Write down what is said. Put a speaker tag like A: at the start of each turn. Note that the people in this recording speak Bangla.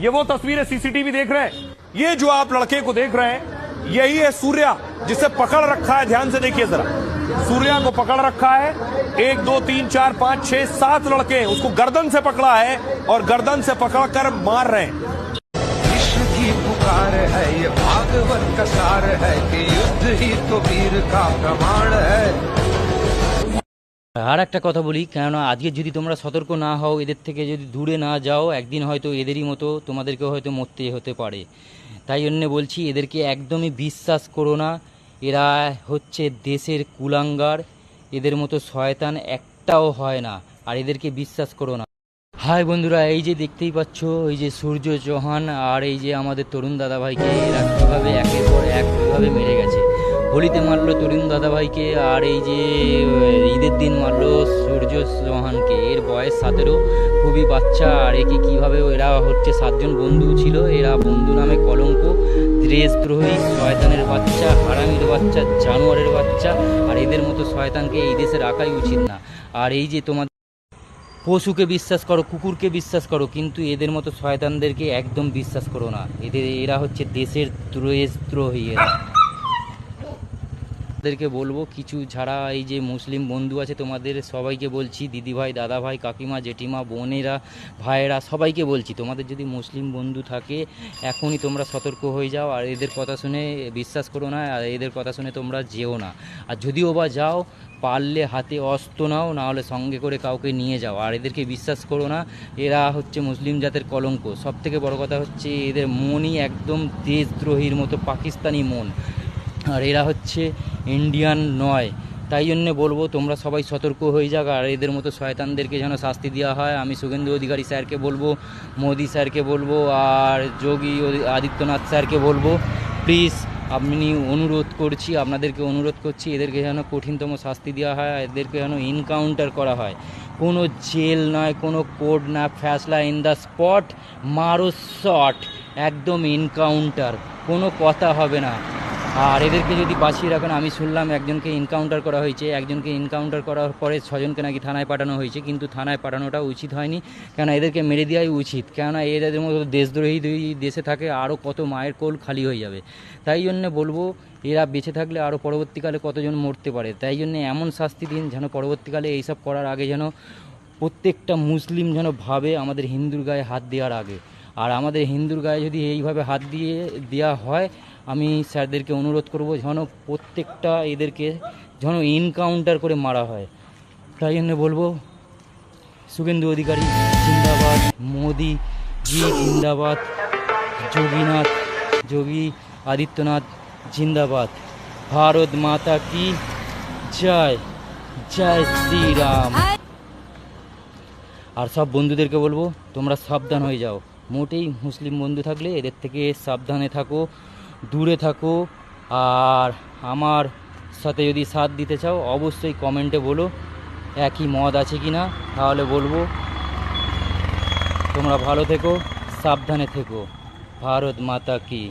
A: ये वो तस्वीरें सीसीटीवी देख रहे हैं, ये जो आप लड़के को देख रहे हैं यही है सूर्या, जिसे पकड़ रखा है। ध्यान से देखिए जरा, सूर्या को पकड़ रखा है। 1 2 3 4 5 6 7 लड़के उसको गर्दन से पकड़ा है और गर्दन से पकड़कर मार रहे हैं।
B: विश्व की पुकार है, ये भागवत का सार है कि युद्ध ही तो वीर का प्रमाण है।
C: আর একটা কথা বলি, কেননা আজকে যদি তোমরা সতর্ক না হও, এদের থেকে যদি দূরে না যাও, একদিন হয়তো এদেরই মতো তোমাদেরকেও হয়তো মরতে হতে পারে। তাই জন্যে বলছি, এদেরকে একদমই বিশ্বাস করো না। এরা হচ্ছে দেশের কুলাঙ্গার, এদের মতো শয়তান একটাও হয় না, আর এদেরকে বিশ্বাস করো না। হাই বন্ধুরা, এই যে দেখতেই পাচ্ছ, এই যে সূর্য চৌহান আর এই যে আমাদের তরুণ দাদাভাইকে এরা কীভাবে একের পর এক কীভাবে মেরে গেছে। হোলিতে মারলো তরুণ দাদাভাইকে, আর এই যে ঈদের দিন মারলো সূর্য চৌহানকে। এর বয়স 17, খুবই বাচ্চা। আর একে কীভাবে, এরা হচ্ছে 7 জন বন্ধু ছিল, এরা বন্ধু নামে কলঙ্ক, দেশদ্রোহী, শয়তানের বাচ্চা, হারামির বাচ্চা, জানোয়ারের বাচ্চা। আর এদের মতো শয়তানকে এই দেশে রাখাই উচিত না। আর এই যে তোমাদের পশুকে বিশ্বাস করো, কুকুরকে বিশ্বাস করো, কিন্তু এদের মতো শয়তানদেরকে একদম বিশ্বাস করো না। এরা হচ্ছে দেশের দেশদ্রোহী। এদেরকে বলবো, কিছু যারা এই যে মুসলিম বন্ধু আছে তোমাদের সবাইকে বলছি, দিদিভাই, দাদাভাই, কাকিমা, জেঠিমা, বোনেরা, ভাইয়েরা, সবাইকে বলছি, তোমাদের যদি মুসলিম বন্ধু থাকে এখনই তোমরা সতর্ক হয়ে যাও। আর এদের কথা শুনে বিশ্বাস করো না, আর এদের কথা শুনে তোমরা যেও না। আর যদিও বা যাও, পারলে হাতে অস্ত্র নাও, না হলে সঙ্গে করে কাউকে নিয়ে যাও। আর এদেরকে বিশ্বাস করো না, এরা হচ্ছে মুসলিম জাতের কলঙ্ক। সবথেকে বড় কথা হচ্ছে এদের মনই একদম দেশদ্রোহীর মতো, পাকিস্তানি মন। আর এরা হচ্ছে ইন্ডিয়ান নয়। তাই জন্যে বলবো, তোমরা সবাই সতর্ক হয়ে যাক, আর এদের মতো শয়তানদেরকে যেন শাস্তি দেওয়া হয়। আমি শুভেন্দু অধিকারী স্যারকে বলবো, মোদি স্যারকে বলবো, আর যোগী আদিত্যনাথ স্যারকে বলবো, প্লিজ আপনি অনুরোধ করছি, আপনাদেরকে অনুরোধ করছি, এদেরকে যেন কঠিনতম শাস্তি দেওয়া হয়, এদেরকে যেন এনকাউন্টার করা হয়। কোনো জেল নয়, কোনো কোর্ট না, ফ্যাসলা ইন দ্য স্পট, মারো শট, একদম এনকাউন্টার, কোনো কথা হবে না। আর এদেরকে যদি বাঁচিয়ে রাখেন, আমি শুনলাম একজনকে এনকাউন্টার করা হয়েছে, একজনকে এনকাউন্টার করার পরে 6 জনকে নাকি থানায় পাঠানো হয়েছে, কিন্তু থানায় পাঠানোটা উচিত হয়নি, কেননা এদেরকে মেরে দেওয়াই উচিত। কেননা এদের মতো দেশদ্রোহী দেশে থাকে আরও কত মায়ের কোল খালি হয়ে যাবে। তাই জন্যে বলবো, এরা বেঁচে থাকলে আরও পরবর্তীকালে কতজন মরতে পারে। তাই জন্যে এমন শাস্তি দিন যেন পরবর্তীকালে এইসব করার আগে যেন প্রত্যেকটা মুসলিম যেন ভাবে আমাদের হিন্দুর গায়ে হাত দেওয়ার আগে। আর আমাদের হিন্দুর গায়ে যদি এইভাবে হাত দেওয়া হয়, আমি স্যারদেরকে অনুরোধ করব যেন প্রত্যেকটা এদেরকে যেন এনকাউন্টার করে মারা হয়। তাই জন্য বলবো, শুভেন্দু অধিকারী জিন্দাবাদ, মোদি জি জিন্দাবাদ, যোগী আদিত্যনাথ জিন্দাবাদ, ভারত মাতা কি জয়, জয় শ্রীরাম। আর সব বন্ধুদেরকে বলবো, তোমরা সাবধান হয়ে যাও। মোটেই মুসলিম বন্ধু থাকলে এদের থেকে সাবধানে থাকো, দূরে থাকো। আর আমার সাথে যদি সাথ দিতে চাও, অবশ্যই কমেন্টে বলো একই মত আছে কি না, তাহলে বলবো। তোমরা ভালো থেকো, সাবধানে থেকো। ভারত মাতা কি।